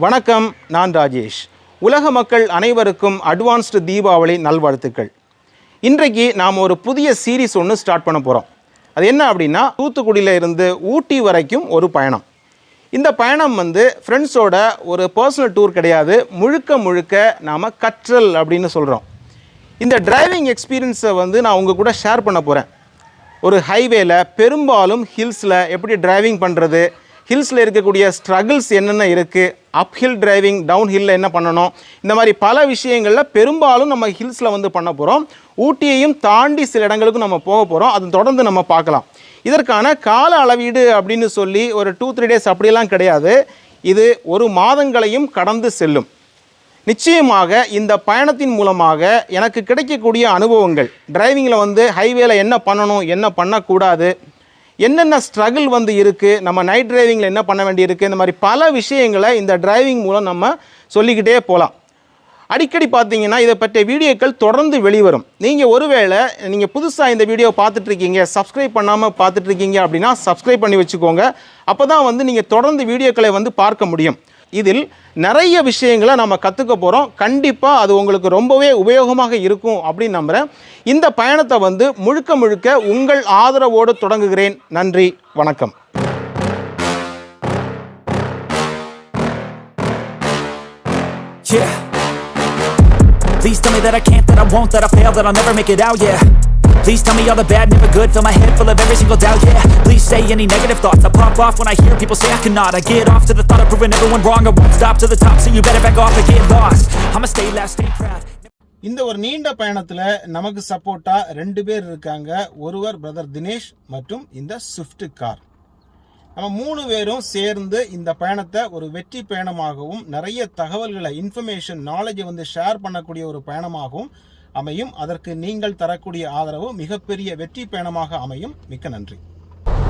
வணக்கம், நான் ராஜேஷ். உலக மக்கள் அனைவருக்கும் அட்வான்ஸ்டு தீபாவளி நல்வாழ்த்துக்கள். இன்றைக்கு நாம் ஒரு புதிய சீரீஸ் ஒன்று ஸ்டார்ட் பண்ண போகிறோம். அது என்ன அப்படின்னா, தூத்துக்குடியில் இருந்து ஊட்டி வரைக்கும் ஒரு பயணம். இந்த பயணம் ஃப்ரெண்ட்ஸோட ஒரு பர்சனல் டூர் கிடையாது, முழுக்க நாம் கற்றல் அப்படின்னு சொல்கிறோம். இந்த டிரைவிங் எக்ஸ்பீரியன்ஸை நான் உங்கள் கூட ஷேர் பண்ண போகிறேன். ஒரு ஹைவேல பெரும்பாலும் ஹில்ஸில் எப்படி டிரைவிங் பண்ணுறது, ஹில்ஸில் இருக்கக்கூடிய ஸ்ட்ரகிள்ஸ் என்னென்ன இருக்குது, அப்ஹில் டிரைவிங், டவுன் ஹில்லில் என்ன பண்ணணும், இந்த மாதிரி பல விஷயங்களில் பெரும்பாலும் நம்ம ஹில்ஸில் பண்ண போகிறோம். ஊட்டியையும் தாண்டி சில இடங்களுக்கும் நம்ம போக போகிறோம். அது தொடர்ந்து நம்ம பார்க்கலாம். இதற்கான கால அளவீடு அப்படின்னு சொல்லி ஒரு 2-3 டேஸ் அப்படியெல்லாம் கிடையாது. இது ஒரு மாதங்களையும் கடந்து செல்லும். நிச்சயமாக இந்த பயணத்தின் மூலமாக எனக்கு கிடைக்கக்கூடிய அனுபவங்கள், டிரைவிங்கில் ஹைவேல என்ன பண்ணணும், என்ன பண்ணக்கூடாது, என்னென்ன ஸ்ட்ரகிள் இருக்குது, நம்ம நைட் டிரைவிங்கில் என்ன பண்ண வேண்டியிருக்கு, இந்த மாதிரி பல விஷயங்களை இந்த டிரைவிங் மூலம் நம்ம சொல்லிக்கிட்டே போகலாம். அடிக்கடி பார்த்தீங்கன்னா இதை பற்றிய வீடியோக்கள் தொடர்ந்து வெளிவரும். நீங்கள் ஒருவேளை நீங்கள் புதுசாக இந்த வீடியோ பார்த்துட்ருக்கீங்க, சப்ஸ்கிரைப் பண்ணாமல் பார்த்துட்ருக்கீங்க அப்படின்னா சப்ஸ்கிரைப் பண்ணி வச்சுக்கோங்க. அப்போ தான் நீங்கள் தொடர்ந்து வீடியோக்களை பார்க்க முடியும். இதில் நிறைய விஷயங்களை நம்ம கற்றுக்க போகிறோம். கண்டிப்பாக அது உங்களுக்கு ரொம்பவே உபயோகமாக இருக்கும் அப்படின்னு நம்புகிறேன். இந்த பயணத்தை முழுக்க உங்கள் ஆதரவோடு தொடங்குகிறேன். நன்றி, வணக்கம். Please tell me that I can't, that I won't, that I fail, that I'll never make it out, yeah. Please tell me all the bad, never good, fill my head full of every single doubt, yeah. Please say any negative thoughts, I pop off when I hear people say I cannot. I get off to the thought of proving everyone wrong, I won't stop to the top, so you better back off and get lost. I'ma stay loud, stay proud. இந்த ஒரு நீண்ட பயணத்தில் நமக்கு சப்போர்ட்டா 2 பேர் இருக்காங்க. ஒருவர் brother Dinesh மற்றும் இந்த ஸ்விஃப்ட் கார். நம்ம 3 பேரும் சேர்ந்து இந்த பயணத்தை ஒரு வெற்றி பயணமாகவும் நிறைய தகவல்களை, இன்ஃபர்மேஷன், நாலேஜை ஷேர் பண்ணக்கூடிய ஒரு பயணமாகவும் அமையும். அதற்கு நீங்கள் தரக்கூடிய ஆதரவு மிகப்பெரிய வெற்றி பயணமாக அமையும். மிக்க நன்றி.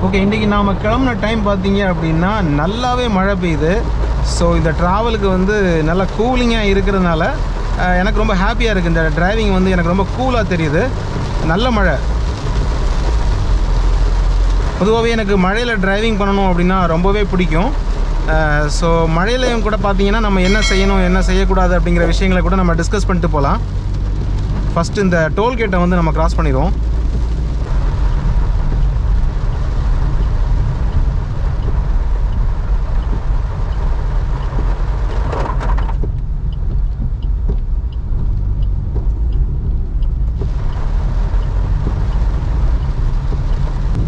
ஓகே, இன்றைக்கி நாம் கிளம்புன டைம் பார்த்தீங்க அப்படின்னா நல்லாவே மழை பெய்யுது. ஸோ இந்த ட்ராவலுக்கு நல்லா கூலிங்காக இருக்கிறதுனால எனக்கு ரொம்ப ஹாப்பியாக இருக்குது. இந்த டிரைவிங் எனக்கு ரொம்ப கூலாக தெரியுது. நல்ல மழை. பொதுவாகவே எனக்கு மழையில் டிரைவிங் பண்ணணும் அப்படின்னா ரொம்பவே பிடிக்கும். ஸோ மழையிலையும் கூட பார்த்தீங்கன்னா நம்ம என்ன செய்யணும், என்ன செய்யக்கூடாது அப்படிங்கிற விஷயங்களை கூட நம்ம டிஸ்கஸ் பண்ணிட்டு போகலாம். ஃபஸ்ட்டு இந்த டோல்கேட்டை நம்ம கிராஸ் பண்ணிடுவோம்.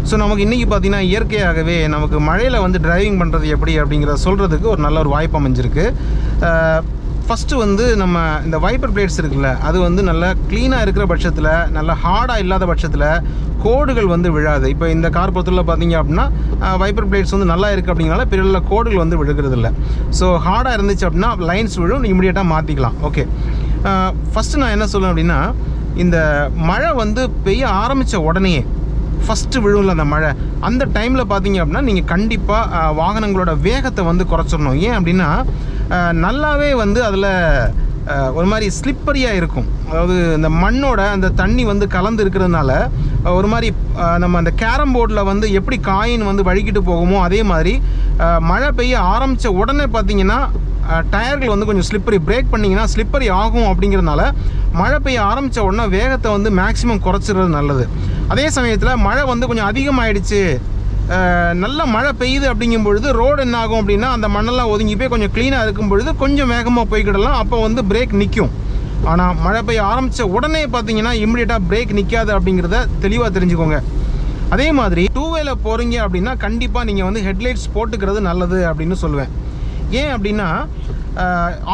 ஸோ நமக்கு இன்றைக்கி பார்த்திங்கன்னா இயற்கையாகவே நமக்கு மழையில் டிரைவிங் பண்ணுறது எப்படி அப்படிங்கிறத சொல்கிறதுக்கு ஒரு நல்ல ஒரு வாய்ப்பு அமைஞ்சிருக்கு. ஃபஸ்ட்டு நம்ம இந்த வைப்பர் பிளேட்ஸ் இருக்குல்ல, அது நல்லா க்ளீனாக இருக்கிற பட்சத்தில், நல்லா ஹார்டாக இல்லாத பட்சத்தில் கோடுகள் விழாது. இப்போ இந்த கார் பொறுத்தவரை பார்த்தீங்க அப்படின்னா வைப்பர் பிளேட்ஸ் நல்லா இருக்குது அப்படிங்கிறனால பெரிய கோடுகள் விழுகிறது இல்லை. ஸோ ஹார்டாக இருந்துச்சு அப்படின்னா லைன்ஸ் விழும், இமிடியேட்டாக மாற்றிக்கலாம். ஓகே, ஃபஸ்ட்டு நான் என்ன சொல்லுவேன் அப்படின்னா, இந்த மழை பெய்ய ஆரம்பித்த உடனே ஃபஸ்ட்டு விழும்ல அந்த மழை, அந்த டைமில் பார்த்தீங்க அப்படின்னா நீங்கள் கண்டிப்பாக வாகனங்களோட வேகத்தை குறைச்சிடணும். ஏன் அப்படின்னா நல்லாவே அதில் ஒரு மாதிரி ஸ்லிப்பரியாக இருக்கும். அதாவது இந்த மண்ணோட அந்த தண்ணி கலந்து இருக்கிறதுனால ஒரு மாதிரி நம்ம அந்த கேரம் போர்டில் எப்படி காயின் வழுக்கிட்டு போகுமோ அதே மாதிரி மழை பெய்ய ஆரம்பித்த உடனே பார்த்தீங்கன்னா டயர்கள் கொஞ்சம் ஸ்லிப்பரி, பிரேக் பண்ணிங்கன்னா ஸ்லிப்பரி ஆகும். அப்படிங்கிறதுனால மழை பெய்ய ஆரம்பித்த உடனே வேகத்தை மேக்ஸிமம் குறைச்சிடுறது நல்லது. அதே சமயத்தில் மழை கொஞ்சம் அதிகமாகிடுச்சு, நல்ல மழை பெய்யுது அப்படிங்கும் பொழுது ரோடு என்ன ஆகும் அப்படின்னா அந்த மண்ணெல்லாம் ஒதுங்கி போய் கொஞ்சம் க்ளீனாக இருக்கும் பொழுது கொஞ்சம் வேகமாக போய்கிடலாம். அப்போ பிரேக் நிற்கும். ஆனால் மழை பெய்ய ஆரம்பித்த உடனே பார்த்தீங்கன்னா இம்மிடியேட்டாக பிரேக் நிற்காது அப்படிங்கிறத தெளிவாக தெரிஞ்சுக்கோங்க. அதே மாதிரி 2வேல போகிறீங்க அப்படின்னா கண்டிப்பாக நீங்கள் ஹெட்லைட்ஸ் போட்டுக்கிறது நல்லது அப்படின்னு சொல்லுவேன். ஏன் அப்படின்னா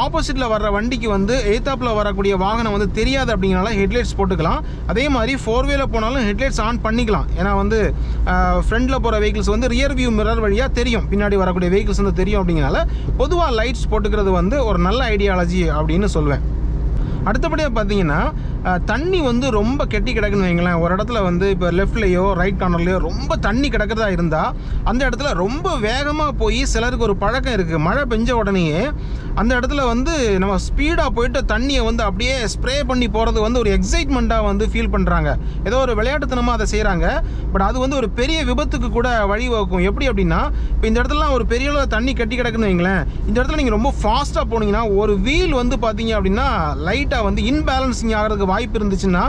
ஆப்போசிட்டில் வர்ற வண்டிக்கு எய்த்தாப்பில் வரக்கூடிய வாகனம் தெரியாது அப்படிங்கிறனால ஹெட்லைட்ஸ் போட்டுக்கலாம். அதே மாதிரி 4வேல போனாலும் ஹெட்லைட்ஸ் ஆன் பண்ணிக்கலாம். ஏன்னா ஃப்ரண்ட்டில் போகிற வெஹிக்கிள்ஸ் ரியர் வியூ மிரர் வழியாக தெரியும், பின்னாடி வரக்கூடிய வெஹிக்கிள்ஸ் தெரியும். அப்படிங்கிறனால பொதுவாக லைட்ஸ் போட்டுக்கிறது ஒரு நல்ல ஐடியாலஜி அப்படின்னு சொல்லுவேன். அடுத்தபடியாக பார்த்தீங்கன்னா தண்ணி வந்து ரொம்ப கெட்டி கிடக்குன்னு வைங்களேன். ஒரு இடத்துல வந்து இப்போ லெஃப்ட்லேயோ ரைட் கார்னர்லேயோ ரொம்ப தண்ணி கிடக்கிறதா இருந்தால் அந்த இடத்துல ரொம்ப வேகமாக போய் சிலருக்கு ஒரு பழக்கம் இருக்குது. மழை பெஞ்ச உடனேயே அந்த இடத்துல வந்து நம்ம ஸ்பீடாக போயிட்டு தண்ணியை வந்து அப்படியே ஸ்ப்ரே பண்ணி போகிறது வந்து ஒரு எக்ஸைட்மெண்ட்டாக வந்து ஃபீல் பண்ணுறாங்க. ஏதோ ஒரு விளையாட்டுத்தனமாக அதை செய்கிறாங்க. பட் அது வந்து ஒரு பெரிய விபத்துக்கு கூட வழிவகுக்கும். எப்படி அப்படின்னா, இப்போ இந்த இடத்துலலாம் ஒரு பெரிய அளவு தண்ணி கட்டி கிடக்குன்னு வைங்களேன். இந்த இடத்துல நீங்கள் ரொம்ப ஃபாஸ்ட்டாக போனீங்கன்னா ஒரு வீல் வந்து பார்த்தீங்க அப்படின்னா லைட்டாக வந்து இன்பேலன்சிங் ஆகிறதுக்கு வாய்ப்பு இருந்துச்சுன்னா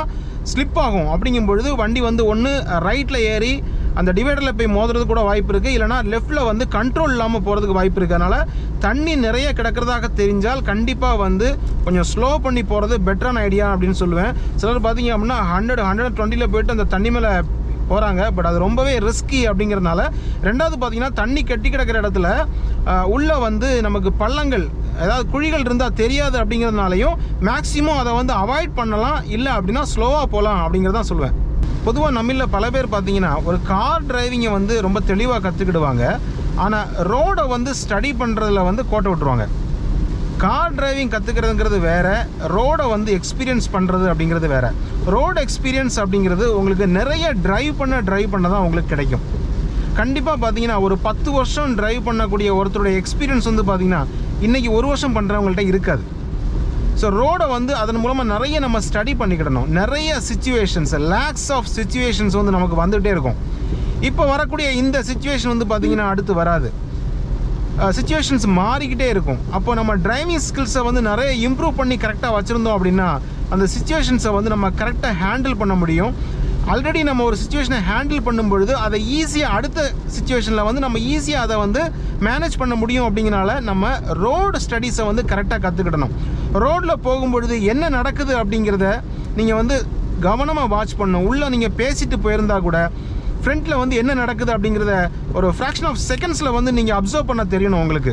ஸ்லிப் ஆகும். அப்படிங்கும் பொழுது வண்டி வந்து ஒன்று ரைட்டில் ஏறி அந்த டிவைடரில் போய் மோதுறது கூட வாய்ப்பு இருக்குது. இல்லைனா லெஃப்ட்டில் வந்து கண்ட்ரோல் இல்லாமல் போகிறதுக்கு வாய்ப்பு இருக்குது. அதனால் தண்ணி நிறைய கிடக்கிறதாக தெரிஞ்சால் கண்டிப்பாக வந்து கொஞ்சம் ஸ்லோ பண்ணி போகிறது பெட்டரான ஐடியா அப்படின்னு சொல்லுவேன். சிலர் பார்த்தீங்க அப்படின்னா 100-120 போயிட்டு அந்த தண்ணி மேலே போகிறாங்க. பட் அது ரொம்பவே ரிஸ்கி அப்படிங்கிறதுனால. ரெண்டாவது பார்த்தீங்கன்னா தண்ணி கட்டி கிடக்கிற இடத்துல உள்ளே வந்து நமக்கு பள்ளங்கள் ஏதாவது குழிகள் இருந்தால் தெரியாது அப்படிங்கிறதுனாலையும் மேக்ஸிமம் அதை வந்து அவாய்ட் பண்ணலாம். இல்லை அப்படின்னா ஸ்லோவாக போகலாம் அப்படிங்கிறதான் சொல்லுவேன். பொதுவாக நம்மள பல பேர் பார்த்தீங்கன்னா ஒரு கார் டிரைவிங்கை வந்து ரொம்ப தெளிவாக கற்றுக்கிடுவாங்க. ஆனால் ரோடை வந்து ஸ்டடி பண்ணுறதுல வந்து கோட்டை விட்டுருவாங்க. கார் டிரைவிங் கற்றுக்கிறதுங்கிறது வேறு, ரோடை வந்து எக்ஸ்பீரியன்ஸ் பண்ணுறது அப்படிங்கிறது வேறு. ரோடு எக்ஸ்பீரியன்ஸ் அப்படிங்கிறது உங்களுக்கு நிறைய ட்ரைவ் பண்ண தான் உங்களுக்கு கிடைக்கும். கண்டிப்பாக பார்த்தீங்கன்னா ஒரு 10 வருஷம் ட்ரைவ் பண்ணக்கூடிய ஒருத்தருடைய எக்ஸ்பீரியன்ஸ் வந்து பார்த்தீங்கன்னா இன்றைக்கி 1 வருஷம் பண்ணுறவங்கள்ட்ட இருக்காது. ஸோ ரோடை வந்து அதன் மூலமாக நிறைய நம்ம ஸ்டடி பண்ணிக்கிடணும். நிறைய சிச்சுவேஷன்ஸ், லேக்ஸ் ஆஃப் சிச்சுவேஷன்ஸ் வந்து நமக்கு வந்துகிட்டே இருக்கும். இப்போ வரக்கூடிய இந்த சிச்சுவேஷன் வந்து பார்த்திங்கன்னா அடுத்து வராது. சிச்சுவேஷன்ஸ் மாறிக்கிட்டே இருக்கும். அப்போ நம்ம டிரைவிங் ஸ்கில்ஸை வந்து நிறைய இம்ப்ரூவ் பண்ணி கரெக்டாக வச்சுருந்தோம் அப்படின்னா அந்த சிச்சுவேஷன்ஸை வந்து நம்ம கரெக்டாக ஹேண்டில் பண்ண முடியும். ஆல்ரெடி நம்ம ஒரு சிச்சுவேஷனை ஹேண்டில் பண்ணும்பொழுது அதை ஈஸியாக அடுத்த சிச்சுவேஷனில் வந்து நம்ம ஈஸியாக அதை வந்து மேனேஜ் பண்ண முடியும். அப்படிங்கிறனால நம்ம ரோடு ஸ்டடீஸை வந்து கரெக்டாக கற்றுக்கிடணும். ரோடில் போகும்பொழுது என்ன நடக்குது அப்படிங்கிறத நீங்கள் வந்து கவனமாக வாட்ச் பண்ணணும். உள்ளே நீங்கள் பேசிட்டு போயிருந்தா கூட ஃப்ரண்ட்டில் வந்து என்ன நடக்குது அப்படிங்கிறத ஒரு ஃப்ராக்ஷன் ஆஃப் செகண்ட்ஸில் வந்து நீங்கள் அப்சர்வ் பண்ண தெரியணும் உங்களுக்கு.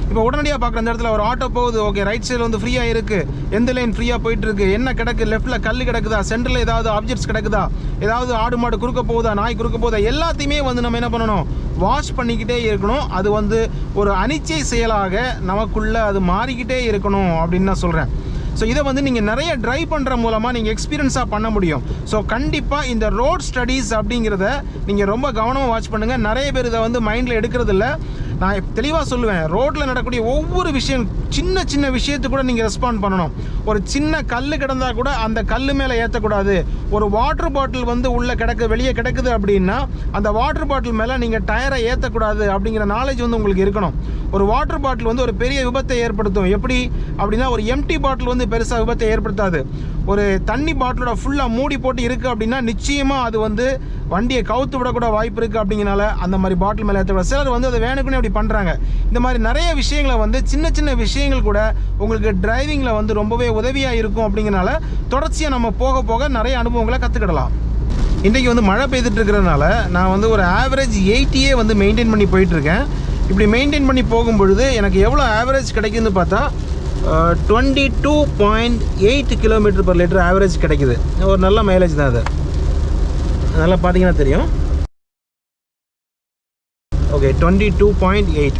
இப்போ உடனடியாக பார்க்குற அந்த இடத்துல ஒரு ஆட்டோ போகுது, ஓகே ரைட் சைடில் வந்து ஃப்ரீயாக இருக்குது, எந்த லைன் ஃப்ரீயாக போயிட்டுருக்கு, என்ன கிடக்கு, லெஃப்ட்டில் கல் கிடக்குதா, சென்டரில் ஏதாவது ஆப்ஜெக்ட்ஸ் கிடக்குதா, ஏதாவது ஆடு மாடு குறுக்க போகுதா, நாய் குறுக்க போகுதா, எல்லாத்தையுமே வந்து நம்ம என்ன பண்ணணும், வாட்ச் பண்ணிக்கிட்டே இருக்கணும். அது வந்து ஒரு அனிச்சை செயலாக நமக்குள்ளே அது மாறிக்கிட்டே இருக்கணும் அப்படின்னு நான் சொல்கிறேன். ஸோ இதை வந்து நீங்கள் நிறைய ட்ரைவ் பண்ணுற மூலமாக நீங்கள் எக்ஸ்பீரியன்ஸாக பண்ண முடியும். ஸோ கண்டிப்பாக இந்த ரோட் ஸ்டடீஸ் அப்படிங்கிறத நீங்கள் ரொம்ப கவனமாக வாட்ச் பண்ணுங்கள். நிறைய பேர் இதை வந்து மைண்டில் எடுக்கிறது இல்லை. நான் தெளிவாக சொல்லுவேன், ரோட்டில் நடக்கக்கூடிய ஒவ்வொரு விஷயம், சின்ன சின்ன விஷயத்துக்கு கூட நீங்கள் ரெஸ்பாண்ட் பண்ணணும். ஒரு சின்ன கல் கிடந்தால் கூட அந்த கல் மேலே ஏற்றக்கூடாது. ஒரு வாட்டர் பாட்டில் வந்து உள்ளே வெளியே கிடக்குது அப்படின்னா அந்த வாட்டர் பாட்டில் மேலே நீங்கள் டயரை ஏற்றக்கூடாது அப்படிங்கிற நாலேஜ் வந்து உங்களுக்கு இருக்கணும். ஒரு வாட்டர் பாட்டில் வந்து ஒரு பெரிய விபத்தை ஏற்படுத்தும். எப்படி அப்படின்னா ஒரு எம்டி பாட்டில் வந்து பெருசாக விபத்தை ஏற்படுத்தாது. ஒரு தண்ணி பாட்டிலோட ஃபுல்லாக மூடி போட்டு இருக்குது அப்படின்னா நிச்சயமாக அது வந்து வண்டியை கவுத்து விடக்கூட வாய்ப்பு இருக்குது. அப்படிங்கிறனால அந்த மாதிரி பாட்டில் மேலே ஏற்றக்கூடாது. சிலர் வந்து அதை வேணுக்குன்னு அப்படி பண்ணுறாங்க. இந்த மாதிரி நிறைய விஷயங்களை வந்து சின்ன சின்ன விஷயங்கள் கூட உங்களுக்கு டிரைவிங்கில் வந்து ரொம்பவே உதவியாக இருக்கும். அப்படிங்கிறனால தொடர்ச்சியாக நம்ம போக போக நிறைய அனுபவங்களை கற்றுக்கிடலாம். இன்றைக்கி வந்து மழை பெய்துட்டு இருக்கிறதுனால நான் வந்து ஒரு ஆவரேஜ் 80 வந்து மெயின்டைன் பண்ணி போயிட்டுருக்கேன். இப்படி மெயின்டைன் பண்ணி போகும்பொழுது எனக்கு எவ்வளோ ஆவரேஜ் கிடைக்குதுன்னு பார்த்தா 22.8 km/L ஆவரேஜ் கிடைக்குது. ஒரு நல்ல மைலேஜ் தான் அது. நல்லா பார்த்தீங்கன்னா தெரியும். ஓகே, 22.8.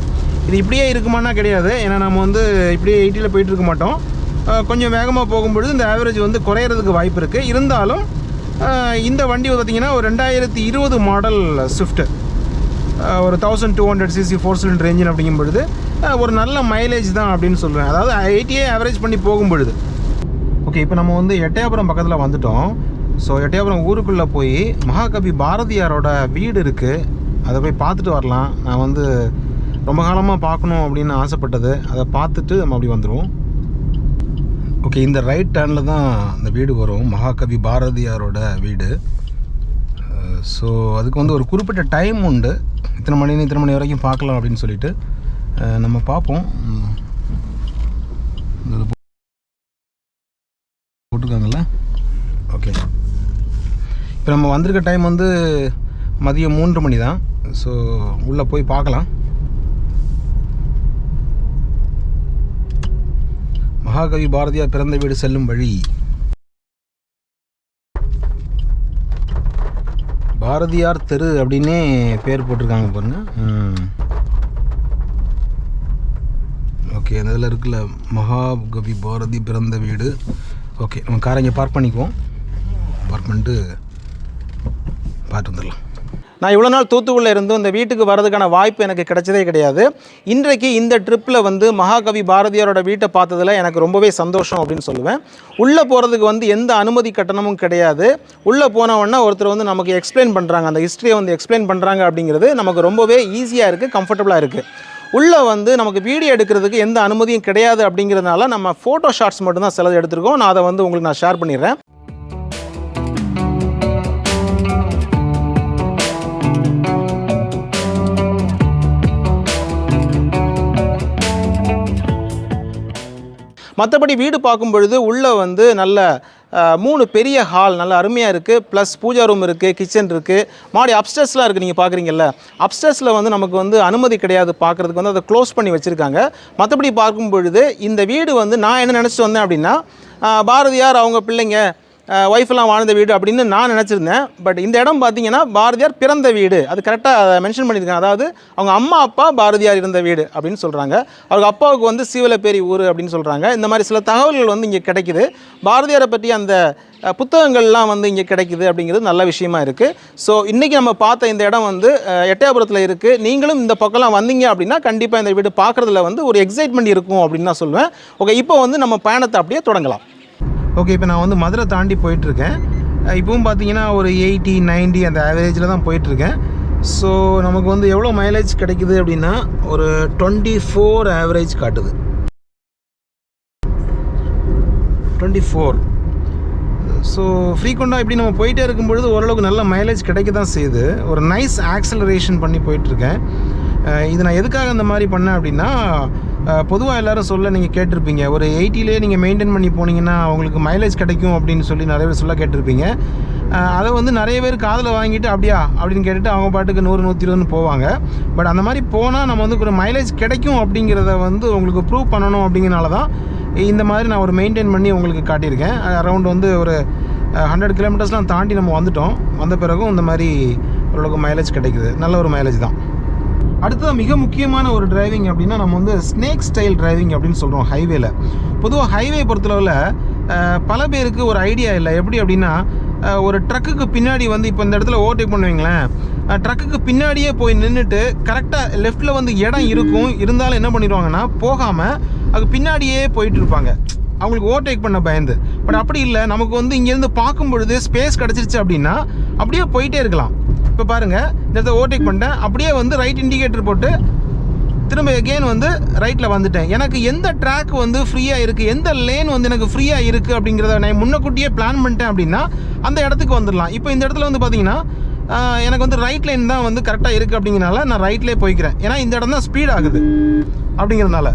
இது இப்படியே இருக்குமானா கிடையாது. ஏன்னா நம்ம வந்து இப்படியே 80ல் போயிட்டு இருக்க மாட்டோம். கொஞ்சம் வேகமாக போகும்பொழுது இந்த ஆவரேஜ் வந்து குறையிறதுக்கு வாய்ப்பு இருக்குது. இருந்தாலும் இந்த வண்டி பார்த்திங்கன்னா ஒரு 2020 மாடல் ஸ்விஃப்ட், ஒரு 1200cc 4 சிலிண்டர் என்ஜின் அப்படிங்கும் பொழுது ஒரு நல்ல மைலேஜ் தான் அப்படின்னு சொல்லுவேன். அதாவது 80 ஆவரேஜ் பண்ணி போகும் பொழுது. ஓகே, இப்போ நம்ம வந்து எட்டயபுரம் பக்கத்தில் வந்துட்டோம். ஸோ எட்டயபுரம் ஊருக்குள்ளே போய் மகாகவி பாரதியாரோட வீடு இருக்குது, அதை போய் பார்த்துட்டு வரலாம். நான் வந்து ரொம்ப காலமாக பார்க்கணும் அப்படின்னு ஆசைப்பட்டது. அதை பார்த்துட்டு நம்ம அப்படி வந்துடுவோம். ஓகே, இந்த ரைட் டர்னில் தான் இந்த வீடு வரும், மகாகவி பாரதியாரோட வீடு. ஸோ அதுக்கு வந்து ஒரு குறிப்பிட்ட டைம் உண்டு, இத்தனை மணி வரைக்கும் பார்க்கலாம் அப்படின்னு சொல்லிட்டு நம்ம பார்ப்போம். போட்டிருக்காங்கல்ல. ஓகே, இப்போ நம்ம வந்திருக்க டைம் வந்து மதியம் 3 மணி தான். ஸோ உள்ளே போய் பார்க்கலாம். மகாகவி பாரதியார் பிறந்த வீடு செல்லும் வழி. பாரதியார் தெரு அப்படின்னே பேர் போட்டிருக்காங்க பாருங்க. ஓகே, அந்த இதில் இருக்குல்ல மகாகவி பாரதி பிறந்த வீடு ஓகே, நம்ம காரை இங்கே பார்க் பண்ணிக்குவோம். பார்க் பண்ணிட்டு பார்த்து வந்துடலாம். நான் இவ்வளோ நாள் தூத்துக்குடியில் இருந்து இந்த வீட்டுக்கு வரதுக்கான வாய்ப்பு எனக்கு கிடைச்சதே கிடையாது. இன்றைக்கு இந்த ட்ரிப்பில் வந்து மகாகவி பாரதியாரோட வீட்டை பார்த்ததில் எனக்கு ரொம்பவே சந்தோஷம் அப்படின்னு சொல்லுவேன். உள்ளே போகிறதுக்கு வந்து எந்த அனுமதி கட்டணமும் கிடையாது. உள்ளே போனவொன்னே ஒருத்தர் வந்து நமக்கு எக்ஸ்பிளைன் பண்ணுறாங்க, அந்த ஹிஸ்ட்ரியை வந்து எக்ஸ்பிளைன் பண்ணுறாங்க. அப்படிங்கிறது நமக்கு ரொம்பவே ஈஸியாக இருக்குது, கம்ஃபர்டபுளாக இருக்குது. உள்ளே வந்து நமக்கு வீடியோ எடுக்கிறதுக்கு எந்த அனுமதியும் கிடையாது. அப்படிங்கிறதுனால நம்ம ஃபோட்டோ ஷாட்ஸ் மட்டும்தான் சிலது எடுத்துருக்கோம். நான் அதை வந்து உங்களுக்கு நான் ஷேர் பண்ணிடுறேன். மற்றபடி வீடு பார்க்கும் பொழுது உள்ளே வந்து நல்ல 3 பெரிய ஹால் நல்ல அருமையாக இருக்குது. ப்ளஸ் பூஜா ரூம் இருக்குது, கிச்சன் இருக்குது, மாடி அப்ஸ்டர்ஸ்லாம் இருக்குது. நீங்கள் பார்க்குறீங்கல்ல, அப்ஸ்டர்ஸில் வந்து நமக்கு வந்து அனுமதி கிடையாது பார்க்குறதுக்கு, வந்து அதை க்ளோஸ் பண்ணி வச்சுருக்காங்க. மற்றபடி பார்க்கும் பொழுது இந்த வீடு வந்து நான் என்ன நினச்சிட்டு வந்தேன் அப்படின்னா, பாரதியார் அவங்க பிள்ளைங்க ஒய்ஃபெல்லாம் வாழ்ந்த வீடு அப்படின்னு நான் நினச்சிருந்தேன். பட் இந்த இடம் பார்த்தீங்கன்னா பாரதியார் பிறந்த வீடு, அது கரெக்டாக மென்ஷன் பண்ணியிருக்காங்க. அதாவது அவங்க அம்மா அப்பா பாரதியார் இருந்த வீடு அப்படின்னு சொல்கிறாங்க. அவங்க அப்பாவுக்கு வந்து சீவலப்பேரி ஊர் அப்படின்னு சொல்கிறாங்க. இந்த மாதிரி சில தகவல்கள் வந்து இங்கே கிடைக்குது. பாரதியாரை பற்றி அந்த புத்தகங்கள்லாம் வந்து இங்கே கிடைக்குது அப்படிங்கிறது நல்ல விஷயமா இருக்குது. ஸோ இன்றைக்கி நம்ம பார்த்த இந்த இடம் வந்து எட்டயபுரத்தில் இருக்குது. நீங்களும் இந்த பக்கம்லாம் வந்தீங்க அப்படின்னா கண்டிப்பாக இந்த வீடு பார்க்குறதுல வந்து ஒரு எக்ஸைட்மெண்ட் இருக்கும் அப்படின்னு நான் சொல்லுவேன். ஓகே, இப்போ வந்து நம்ம பயணத்தை அப்படியே தொடங்கலாம். ஓகே, இப்போ நான் வந்து மதுரை தாண்டி போயிட்டுருக்கேன். இப்போவும் பார்த்தீங்கன்னா ஒரு 80-90 அந்த ஆவரேஜில் தான் போயிட்டுருக்கேன். ஸோ நமக்கு வந்து எவ்வளோ மைலேஜ் கிடைக்குது அப்படின்னா ஒரு 24 ஆவரேஜ் காட்டுது. 24. ஸோ ஃப்ரீக்வெண்ட்டாக இப்படி நம்ம போயிட்டே இருக்கும்பொழுது ஓரளவுக்கு நல்ல மைலேஜ் கிடைக்க தான் செய்யுது. ஒரு நைஸ் ஆக்சலரேஷன் பண்ணி போயிட்டுருக்கேன். இது நான் எதுக்காக அந்த மாதிரி பண்ணேன் அப்படின்னா, பொதுவாக எல்லோரும் சொல்ல நீங்கள் கேட்டிருப்பீங்க, ஒரு 80லே நீங்கள் மெயின்டைன் பண்ணி போனீங்கன்னா அவங்களுக்கு மைலேஜ் கிடைக்கும் அப்படின்னு சொல்லி நிறைய பேர் சொல்ல கேட்டிருப்பீங்க. அதை வந்து நிறைய பேர் காதில் வாங்கிட்டு அப்படியா அப்படின்னு கேட்டுட்டு அவங்க பாட்டுக்கு 100-120 போவாங்க. பட் அந்த மாதிரி போனால் நம்ம வந்து ஒரு மைலேஜ் கிடைக்கும் அப்படிங்கிறத வந்து உங்களுக்கு ப்ரூவ் பண்ணணும். அப்படிங்கிறனால தான் இந்த மாதிரி நான் ஒரு மெயின்டைன் பண்ணி உங்களுக்கு காட்டியிருக்கேன். அரௌண்ட் வந்து ஒரு 100 கிலோமீட்டர்ஸ்லாம் தாண்டி நம்ம வந்துட்டோம். வந்த பிறகும் இந்த மாதிரி ஓரளவுக்கு மைலேஜ் கிடைக்குது, நல்ல ஒரு மைலேஜ் தான். அடுத்தது மிக முக்கியமான ஒரு டிரைவிங் அப்படின்னா நம்ம வந்து ஸ்னேக் ஸ்டைல் டிரைவிங் அப்படின்னு சொல்கிறோம் ஹைவேல. பொதுவாக ஹைவே பொறுத்தளவில் பல பேருக்கு ஒரு ஐடியா இல்லை. எப்படி அப்படின்னா, ஒரு ட்ரக்குக்கு பின்னாடி வந்து இப்போ இந்த இடத்துல ஓவர்டேக் பண்ணுவீங்களேன், ட்ரக்குக்கு பின்னாடியே போய் நின்றுட்டு கரெக்டாக லெஃப்ட்டில் வந்து இடம் இருக்கும், இருந்தாலும் என்ன பண்ணிடுவாங்கன்னா போகாமல் அது பின்னாடியே போயிட்டு இருப்பாங்க, அவங்களுக்கு ஓவர்டேக் பண்ண பயந்து. பட் அப்படி இல்லை, நமக்கு வந்து இங்கேருந்து பார்க்கும் பொழுது ஸ்பேஸ் கிடச்சிருச்சு அப்படின்னா அப்படியே போயிட்டே இருக்கலாம். இப்போ பாருங்கள், இந்த இடத்த ஓவர்டேக் பண்ணிட்டேன், அப்படியே வந்து ரைட் இண்டிகேட்டர் போட்டு திரும்ப எகெயின் வந்து ரைட்டில் வந்துட்டேன். எனக்கு எந்த ட்ராக் வந்து ஃப்ரீயாக இருக்குது, எந்த லேன் வந்து எனக்கு ஃப்ரீயாக இருக்குது அப்படிங்கிறத நான் முன்னக்கூட்டியே பிளான் பண்ணிட்டேன் அப்படின்னா அந்த இடத்துக்கு வந்துடலாம். இப்போ இந்த இடத்துல வந்து பார்த்தீங்கன்னா எனக்கு வந்து ரைட் லைன் தான் வந்து கரெக்டாக இருக்குது அப்படிங்கிறனால நான் ரைட்லேயே போய்க்கிறேன். ஏன்னா இந்த இடம் தான் ஸ்பீட் ஆகுது அப்படிங்கிறதுனால.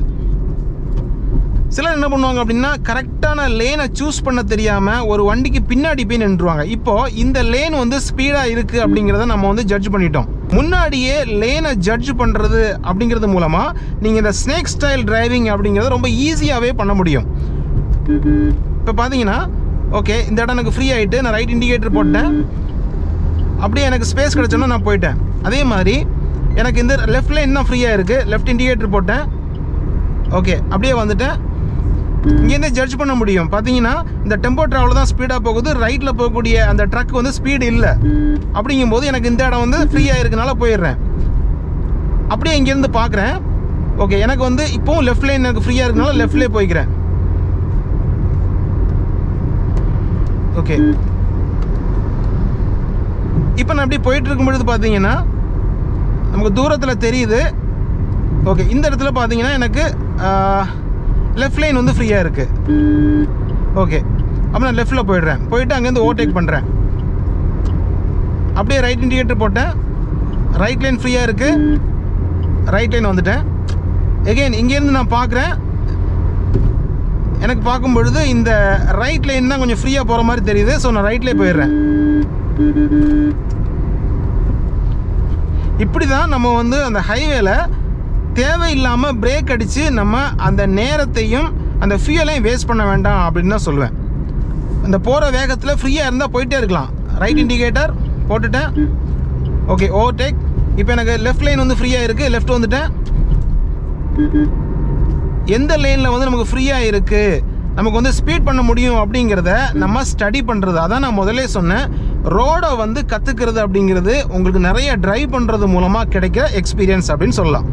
சிலர் என்ன பண்ணுவாங்க அப்படின்னா, கரெக்டான லேனை சூஸ் பண்ண தெரியாமல் ஒரு வண்டிக்கு பின்னாடி போய் நின்றுவாங்க. இப்போது இந்த லேன் வந்து ஸ்பீடாக இருக்குது அப்படிங்கிறத நம்ம வந்து ஜட்ஜ் பண்ணிட்டோம். முன்னாடியே லேனை ஜட்ஜ் பண்ணுறது அப்படிங்கிறது மூலமாக நீங்கள் இந்த ஸ்னேக் ஸ்டைல் டிரைவிங் அப்படிங்கிறத ரொம்ப ஈஸியாகவே பண்ண முடியும். இப்போ பார்த்தீங்கன்னா ஓகே, இந்த இடம் எனக்கு ஃப்ரீ ஆகிட்டு நான் ரைட் இண்டிகேட்டர் போட்டேன், அப்படியே எனக்கு ஸ்பேஸ் கிடச்சோன்னா நான் போயிட்டேன். அதே மாதிரி எனக்கு இந்த லெஃப்ட் லைன் தான் ஃப்ரீயாக இருக்குது, லெஃப்ட் இண்டிகேட்டர் போட்டேன், ஓகே அப்படியே வந்துட்டேன். இங்கேருந்தே ஜட்ஜ் பண்ண முடியும். பார்த்தீங்கன்னா இந்த டெம்போ ட்ராவல் தான் ஸ்பீடாக போகுது, ரைட்டில் போகக்கூடிய அந்த ட்ரக் வந்து ஸ்பீடு இல்லை. அப்படிங்கும்போது எனக்கு இந்த இடம் வந்து ஃப்ரீயாக இருக்கனால போயிடுறேன். அப்படியே இங்கேருந்து பார்க்குறேன், ஓகே எனக்கு வந்து இப்போவும் லெஃப்ட் லைன் எனக்கு ஃப்ரீயாக இருக்கனால லெஃப்ட்லேயே போய்க்கிறேன். ஓகே, இப்போ நான் அப்படி போயிட்டு இருக்கும்பொழுது பார்த்தீங்கன்னா நமக்கு தூரத்தில் தெரியுது. ஓகே, இந்த இடத்துல பார்த்தீங்கன்னா எனக்கு லெஃப்ட் லைன் வந்து ஃப்ரீயாக இருக்குது. ஓகே, அப்போ நான் லெஃப்ட்டில் போயிட்டு அங்கேருந்து ஓவர்டேக் பண்ணுறேன். அப்படியே ரைட் இண்டிகேட்டர் போட்டேன், ரைட் லைன் ஃப்ரீயாக இருக்குது, ரைட் லைன் வந்துட்டேன். எகெயின் இங்கேருந்து நான் பார்க்குறேன், எனக்கு பார்க்கும் பொழுது இந்த ரைட் லைன் தான் கொஞ்சம் ஃப்ரீயாக போகிற மாதிரி தெரியுது. ஸோ நான் ரைட்லேயே போயிடுறேன். இப்படி தான் நம்ம வந்து அந்த ஹைவேல தேவையில்லாமல் பிரேக் அடித்து நம்ம அந்த நேரத்தையும் அந்த ஃபியூலையும் வேஸ்ட் பண்ண வேண்டாம் அப்படின்னு தான் சொல்லுவேன். அந்த போகிற வேகத்தில் ஃப்ரீயாக இருந்தால் போயிட்டே இருக்கலாம். ரைட் இண்டிகேட்டர் போட்டுட்டேன், ஓகே ஓவர்டேக். இப்போ எனக்கு லெஃப்ட் லைன் வந்து ஃப்ரீயாக இருக்குது, லெஃப்ட் வந்துட்டேன். எந்த லைனில் வந்து நமக்கு ஃப்ரீயாக இருக்குது நமக்கு வந்து ஸ்பீட் பண்ண முடியும் அப்படிங்கிறத நம்ம ஸ்டடி பண்ணுறது. அதான் நான் முதல்ல சொன்னேன், ரோடை வந்து கற்றுக்கிறது அப்படிங்கிறது உங்களுக்கு நிறைய ட்ரைவ் பண்ணுறது மூலமாக கிடைக்கிற எக்ஸ்பீரியன்ஸ் அப்படின்னு சொல்லலாம்.